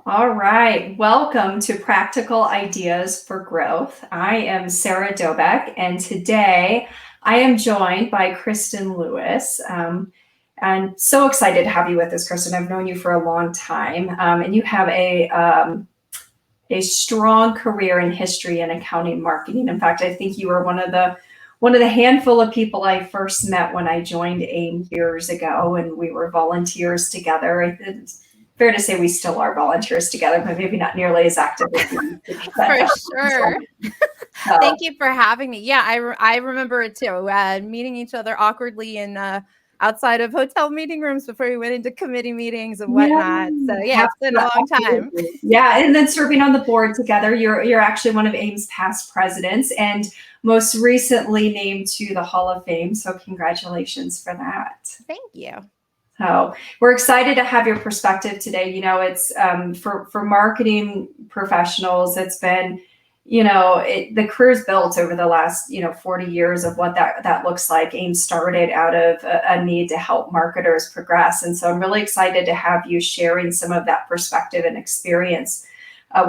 All right. Welcome to Practical Ideas for Growth. I am Sarah Dobeck, and today I am joined by Kristen Lewis. And so excited to have you with us, Kristen. I've known you for a long time, and you have a strong career in history and accounting marketing. In fact, I think you were one of the handful of people I first met when I joined AIM years ago, and we were volunteers together. It's fair to say we still are volunteers together, but maybe not nearly as active as we used to be. For sure. Thank you for having me. Yeah, I remember it too. Meeting each other awkwardly in outside of hotel meeting rooms before we went into committee meetings and whatnot. So yeah, it's been a long time. Yeah, and then serving on the board together. You're actually one of AIM's past presidents, and most recently named to the Hall of Fame. So congratulations for that. Thank you. So we're excited to have your perspective today. You know, it's for marketing professionals. It's been, the career's built over the last 40 years of what that looks like. AIM started out of a need to help marketers progress, and so I'm really excited to have you sharing some of that perspective and experience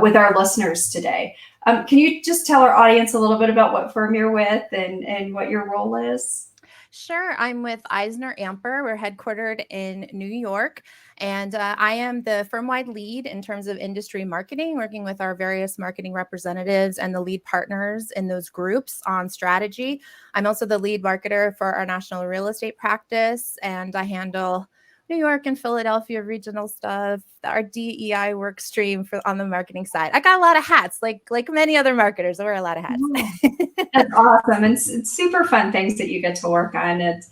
with our listeners today. Can you just tell our audience a little bit about what firm you're with and what your role is? Sure. I'm with EisnerAmper. We're headquartered in New York, and I am the firm-wide lead in terms of industry marketing, working with our various marketing representatives and the lead partners in those groups on strategy. I'm also the lead marketer for our national real estate practice, and I handle New York and Philadelphia regional stuff, our DEI work stream on the marketing side. I got a lot of hats, like many other marketers. I wear a lot of hats. That's awesome. And it's super fun things that you get to work on. It's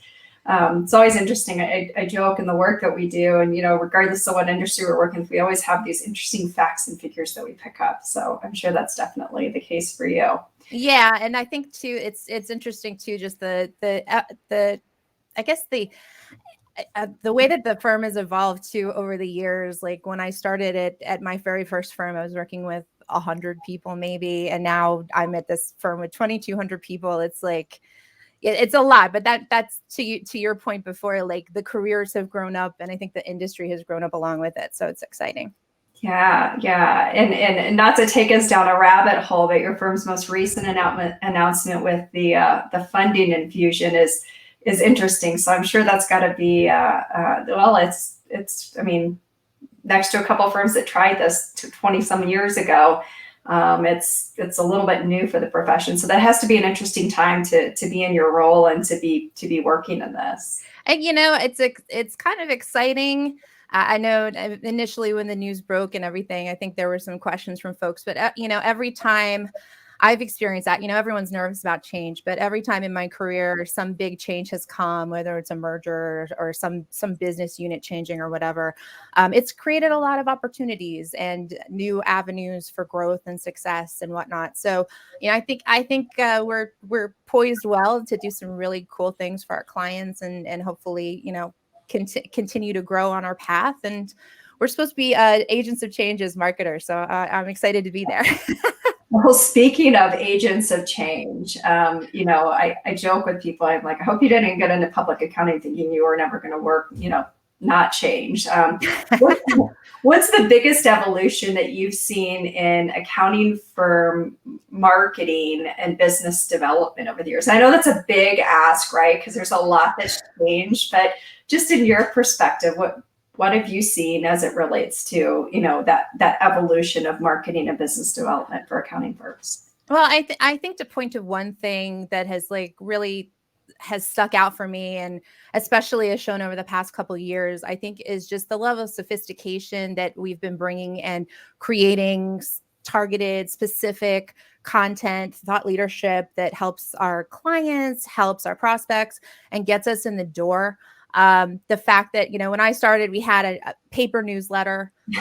always interesting. I joke in the work that we do, and regardless of what industry we're working with, we always have these interesting facts and figures that we pick up. So I'm sure that's definitely the case for you. Yeah, and I think too, it's interesting too, just the I guess the way that the firm has evolved too over the years. Like when I started at my very first firm, I was working with 100 people maybe, and now I'm at this firm with 2,200 people. It's like it's a lot, but that's to your point before. Like the careers have grown up, and I think the industry has grown up along with it. So it's exciting. Yeah, and not to take us down a rabbit hole, but your firm's most recent announcement with the funding infusion is interesting. So I'm sure that's got to be well, it's I mean, next to a couple of firms that tried this 20 some years ago, it's a little bit new for the profession. So that has to be an interesting time to be in your role and to be working in this. And it's kind of exciting. I know initially when the news broke and everything, I think there were some questions from folks, but every time I've experienced that, everyone's nervous about change, but every time in my career, some big change has come, whether it's a merger or some business unit changing or whatever, it's created a lot of opportunities and new avenues for growth and success and whatnot. So, I think we're poised well to do some really cool things for our clients and hopefully, continue to grow on our path. And we're supposed to be agents of change as marketers. So I'm excited to be there. Well, speaking of agents of change, I joke with people. I'm like, I hope you didn't get into public accounting thinking you were never going to work, not change. What's the biggest evolution that you've seen in accounting firm marketing and business development over the years? I know that's a big ask, right? Because there's a lot that's changed, but just in your perspective, what have you seen as it relates to, that evolution of marketing and business development for accounting firms? Well, I think to point to one thing that has really has stuck out for me, and especially as shown over the past couple of years, I think is just the level of sophistication that we've been bringing and creating targeted, specific content, thought leadership that helps our clients, helps our prospects, and gets us in the door. The fact that, when I started, we had a paper newsletter. We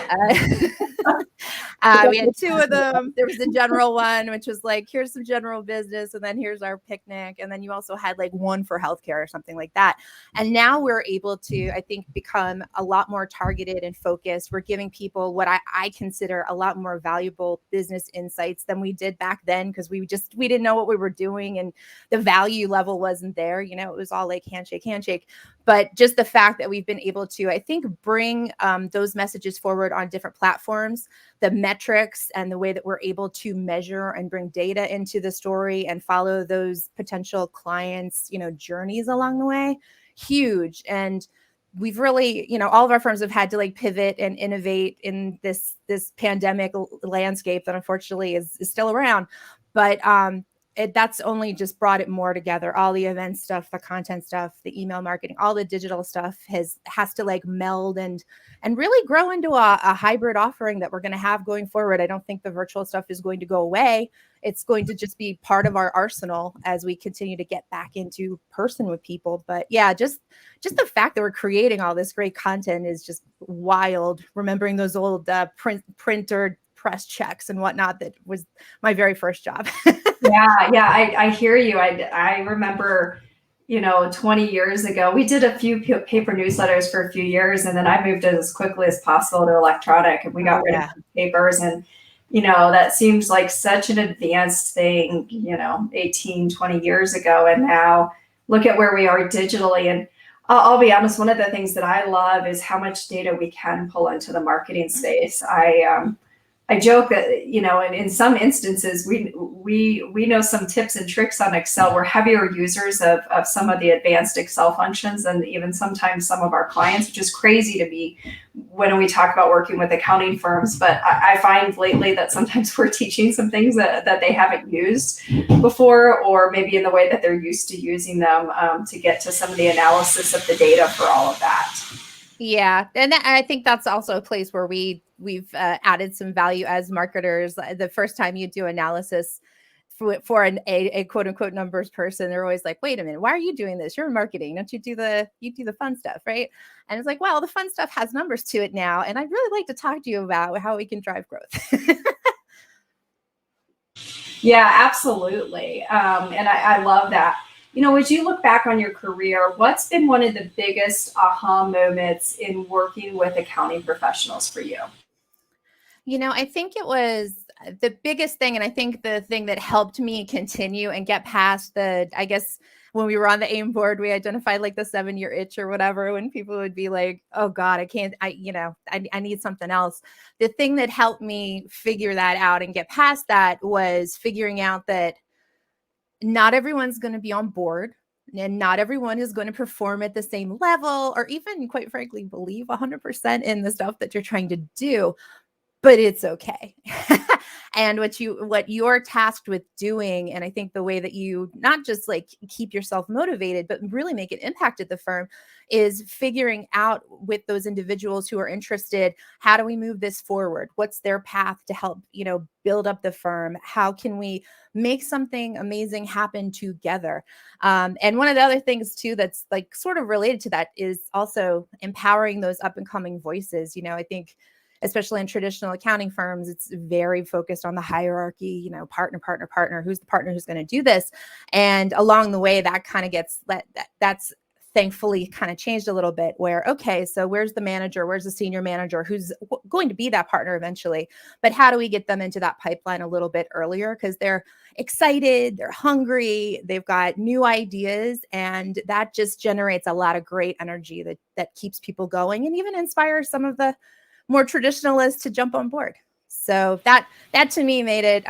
had two of them. There was the general one, which was like, here's some general business, and then here's our picnic. And then you also had like one for healthcare or something like that. And now we're able to, I think, become a lot more targeted and focused. We're giving people what I consider a lot more valuable business insights than we did back then, because we didn't know what we were doing and the value level wasn't there. It was all like handshake. But just the fact that we've been able to, I think, bring those messages forward on different platforms, the metrics and the way that we're able to measure and bring data into the story and follow those potential clients, journeys along the way, huge. And we've really, all of our firms have had to like pivot and innovate in this pandemic landscape that unfortunately is still around. But that's only just brought it more together. All the event stuff, the content stuff, the email marketing, all the digital stuff has to like meld and really grow into a hybrid offering that we're going to have going forward. I don't think the virtual stuff is going to go away. It's going to just be part of our arsenal as we continue to get back into person with people. But yeah, just the fact that we're creating all this great content is just wild. Remembering those old printer press checks and whatnot, that was my very first job. Yeah, I hear you. I remember, 20 years ago, we did a few paper newsletters for a few years, and then I moved as quickly as possible to electronic, and we got rid of papers. And, that seems like such an advanced thing, 18, 20 years ago. And now look at where we are digitally. And I'll be honest, one of the things that I love is how much data we can pull into the marketing space. I joke that, in some instances, we know some tips and tricks on Excel. We're heavier users of some of the advanced Excel functions than even sometimes some of our clients, which is crazy to me when we talk about working with accounting firms. But I find lately that sometimes we're teaching some things that they haven't used before, or maybe in the way that they're used to using them to get to some of the analysis of the data for all of that. Yeah. And I think that's also a place where we've added some value as marketers. The first time you do analysis for a quote unquote numbers person, they're always like, wait a minute, why are you doing this? You're in marketing. Don't you do the fun stuff, right? And it's like, well, the fun stuff has numbers to it now. And I'd really like to talk to you about how we can drive growth. Yeah, absolutely. And I love that. As you look back on your career, what's been one of the biggest aha moments in working with accounting professionals for you? I think it was the biggest thing. And I think the thing that helped me continue and get past I guess when we were on the AIM board, we identified like the 7-year itch or whatever, when people would be like, oh God, I need something else. The thing that helped me figure that out and get past that was figuring out that not everyone's going to be on board, and not everyone is going to perform at the same level, or even, quite frankly, believe 100% in the stuff that you're trying to do. But it's okay. And what you're tasked with doing, and I think the way that you not just like keep yourself motivated, but really make an impact at the firm, is figuring out with those individuals who are interested, how do we move this forward? What's their path to help, build up the firm? How can we make something amazing happen together? And one of the other things too, that's like sort of related to that, is also empowering those up and coming voices. I think, especially in traditional accounting firms, it's very focused on the hierarchy, partner, who's the partner who's going to do this. And along the way, that kind of that's thankfully kind of changed a little bit, where, okay, so where's the manager? Where's the senior manager who's going to be that partner eventually? But how do we get them into that pipeline a little bit earlier? Because they're excited, they're hungry, they've got new ideas, and that just generates a lot of great energy that keeps people going and even inspires some of the more traditionalists to jump on board. So that to me made it,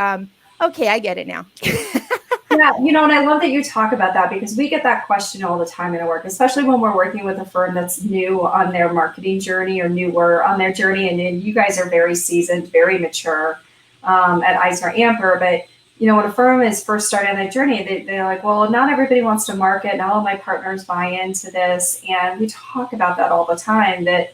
okay, I get it now. Yeah, and I love that you talk about that, because we get that question all the time in our work, especially when we're working with a firm that's new on their marketing journey or newer on their journey. And you guys are very seasoned, very mature at EisnerAmper. But, when a firm is first starting on their journey, they're like, well, not everybody wants to market. Not all my partners buy into this. And we talk about that all the time, that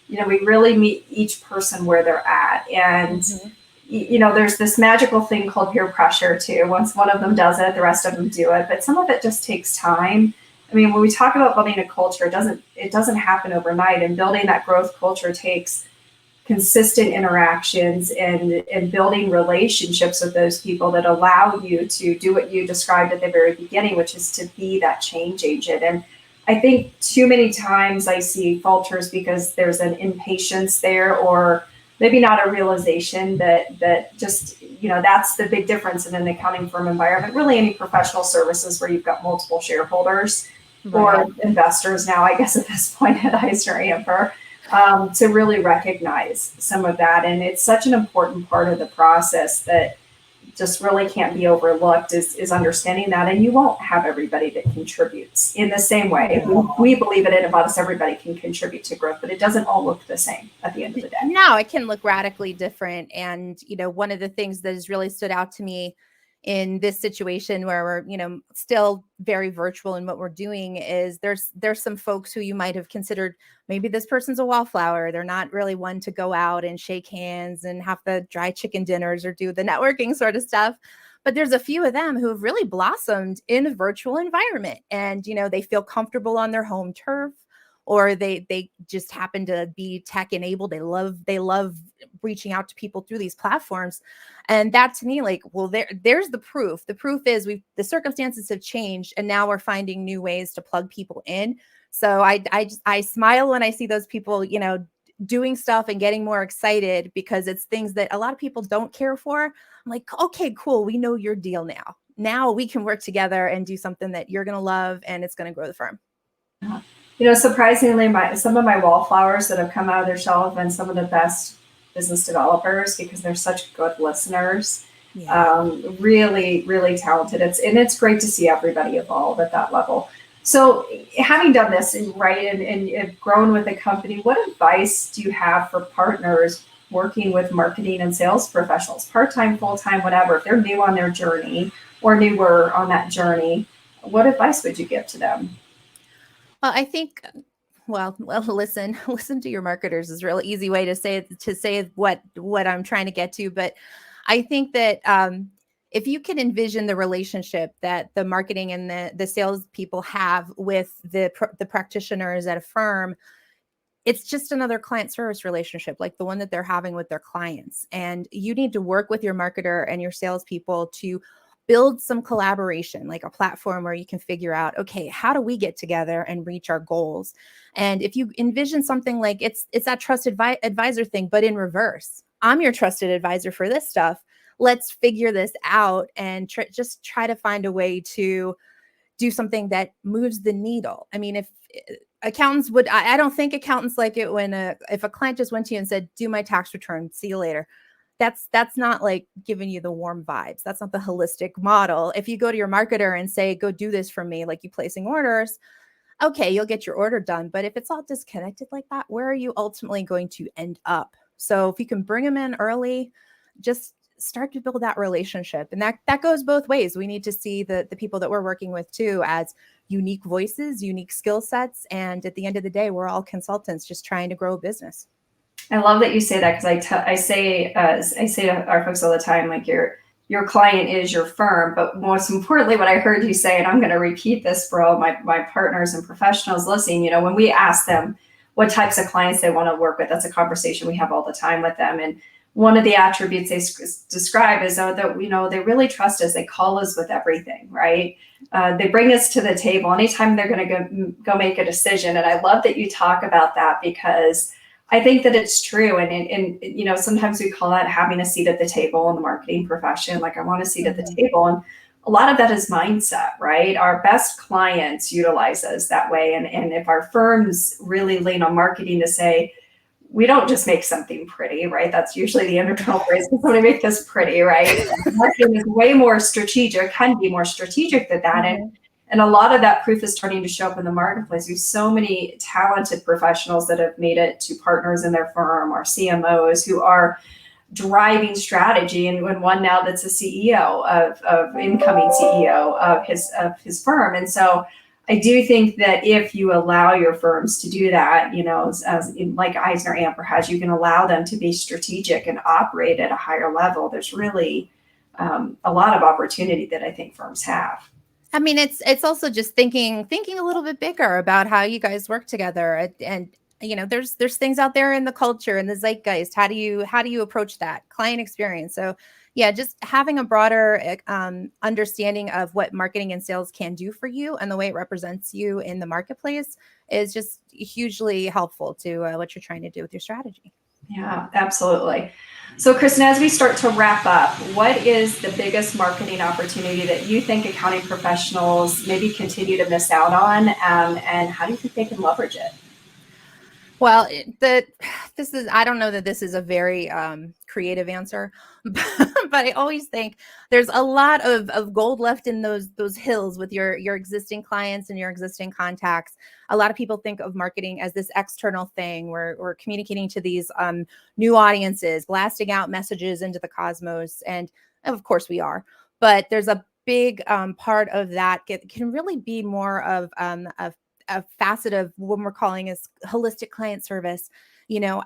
we really meet each person where they're at. And, there's this magical thing called peer pressure too. Once one of them does it, the rest of them do it. But some of it just takes time. I mean, when we talk about building a culture, it doesn't happen overnight. And building that growth culture takes consistent interactions and building relationships with those people that allow you to do what you described at the very beginning, which is to be that change agent. And I think too many times I see falters because there's an impatience there, or maybe not a realization that just, that's the big difference in an accounting firm environment, really any professional services where you've got multiple shareholders, or Right. investors now, I guess, at this point at EisnerAmper, to really recognize some of that. And it's such an important part of the process that just really can't be overlooked is understanding that. And you won't have everybody that contributes in the same way. We believe it in about us, everybody can contribute to growth, but it doesn't all look the same at the end of the day. No, it can look radically different. And, one of the things that has really stood out to me in this situation where we're, still very virtual in what we're doing is there's some folks who you might have considered, maybe this person's a wallflower. They're not really one to go out and shake hands and have the dry chicken dinners or do the networking sort of stuff. But there's a few of them who have really blossomed in a virtual environment, and, they feel comfortable on their home turf, or they just happen to be tech enabled. They love reaching out to people through these platforms. And that, to me, like, well, there's the proof. The proof is the circumstances have changed, and now we're finding new ways to plug people in. So I smile when I see those people, doing stuff and getting more excited, because it's things that a lot of people don't care for. I'm like, okay, cool. We know your deal now. Now we can work together and do something that you're going to love, and it's going to grow the firm. Surprisingly, some of my wallflowers that have come out of their shell have been some of the best business developers because they're such good listeners. Yeah. Really, really talented. It's great to see everybody evolve at that level. So, having done this and grown with the company, what advice do you have for partners working with marketing and sales professionals, part-time, full-time, whatever, if they're new on their journey or newer on that journey? What advice would you give to them? Well, I think, listen, listen to your marketers is a real easy way to say what I'm trying to get to. But I think that if you can envision the relationship that the marketing and the sales people have with the practitioners at a firm, it's just another client service relationship like the one that they're having with their clients. And you need to work with your marketer and your salespeople to build some collaboration, like a platform where you can figure out, okay, how do we get together and reach our goals? And if you envision something like it's that trusted advisor thing, but in reverse, I'm your trusted advisor for this stuff. Let's figure this out and just try to find a way to do something that moves the needle. I mean, if accountants would, I don't think accountants like it when if a client just went to you and said, do my tax return, see you later. That's not like giving you the warm vibes. That's not the holistic model. If you go to your marketer and say, go do this for me, like you placing orders, okay, you'll get your order done. But if it's all disconnected like that, where are you ultimately going to end up? So if you can bring them in early, just start to build that relationship. And that goes both ways. We need to see the people that we're working with too as unique voices, unique skill sets. And at the end of the day, we're all consultants just trying to grow a business. I love that you say that because I say to our folks all the time, like your client is your firm, but most importantly, what I heard you say, and I'm going to repeat this for all my partners and professionals listening, when we ask them what types of clients they want to work with, that's a conversation we have all the time with them. And one of the attributes they describe is that they really trust us. They call us with everything, right? They bring us to the table anytime they're going to go make a decision. And I love that you talk about that because I think that it's true. And sometimes we call that having a seat at the table in the marketing profession. Like, I want a seat at the table. And a lot of that is mindset, right? Our best clients utilize us that way. And if our firms really lean on marketing to say, we don't just make something pretty, right? That's usually the internal phrase. Can somebody make this pretty, right? Marketing is way more strategic, can be more strategic than that. And a lot of that proof is starting to show up in the marketplace. There's so many talented professionals that have made it to partners in their firm or CMOs who are driving strategy. And one now that's a CEO of incoming CEO of his firm. And so I do think that if you allow your firms to do that, as like EisnerAmper has, you can allow them to be strategic and operate at a higher level. There's really a lot of opportunity that I think firms have. I mean, it's also just thinking a little bit bigger about how you guys work together, and there's things out there in the culture and the zeitgeist. How do you approach that client experience? So yeah, just having a broader understanding of what marketing and sales can do for you and the way it represents you in the marketplace is just hugely helpful to what you're trying to do with your strategy. Yeah, absolutely. So, Kristen, as we start to wrap up, what is the biggest marketing opportunity that you think accounting professionals maybe continue to miss out on, and how do you think they can leverage it? Well, this is, I don't know that this is a very creative answer, but I always think there's a lot of gold left in those hills with your existing clients and your existing contacts. A lot of people think of marketing as this external thing where we're communicating to these new audiences, blasting out messages into the cosmos. And of course we are, but there's a big part of that can really be more of a facet of what we're calling is holistic client service.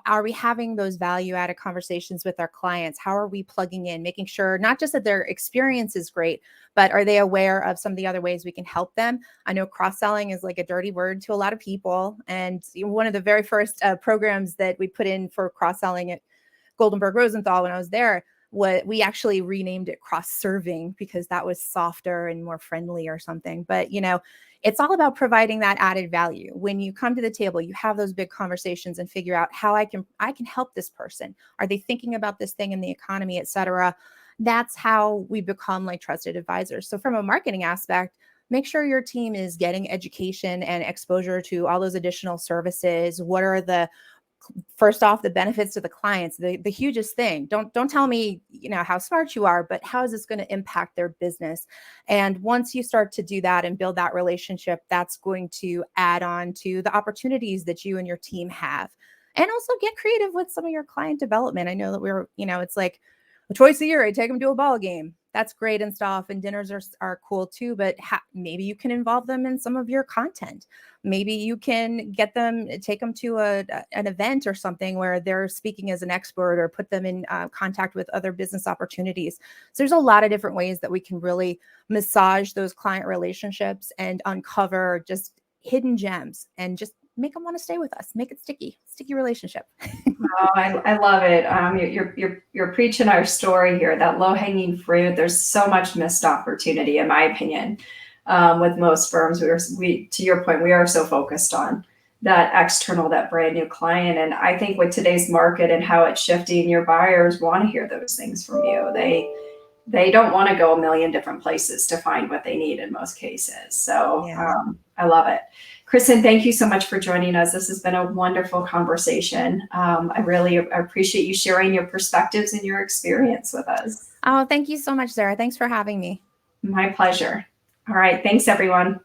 Are we having those value added conversations with our clients? How are we plugging in, making sure not just that their experience is great, but are they aware of some of the other ways we can help them? I know cross selling is like a dirty word to a lot of people. And one of the very first programs that we put in for cross selling at Goldenberg Rosenthal when I was there, what we actually renamed it cross serving because that was softer and more friendly or something. But it's all about providing that added value. When you come to the table, you have those big conversations and figure out how I can help this person. Are they thinking about this thing in the economy, et cetera? That's how we become like trusted advisors. So from a marketing aspect, make sure your team is getting education and exposure to all those additional services. What are the first off, the benefits to the clients, the hugest thing. Don't tell me, how smart you are, but how is this going to impact their business? And once you start to do that and build that relationship, that's going to add on to the opportunities that you and your team have. And also get creative with some of your client development. I know that it's like twice a year, I take them to a ball game. That's great and stuff. And dinners are cool too, but maybe you can involve them in some of your content. Maybe you can take them to an event or something where they're speaking as an expert, or put them in contact with other business opportunities. So there's a lot of different ways that we can really massage those client relationships and uncover just hidden gems and just make them want to stay with us, make it sticky relationship. Oh, I love it. You're preaching our story here. That low hanging fruit. There's so much missed opportunity, in my opinion, with most firms. We to your point, we are so focused on that external, that brand new client, and I think with today's market and how it's shifting, your buyers want to hear those things from you. They don't want to go a million different places to find what they need in most cases. So Yeah. I love it. Kristen, thank you so much for joining us. This has been a wonderful conversation. I really appreciate you sharing your perspectives and your experience with us. Oh, thank you so much, Sarah. Thanks for having me. My pleasure. All right. Thanks, everyone.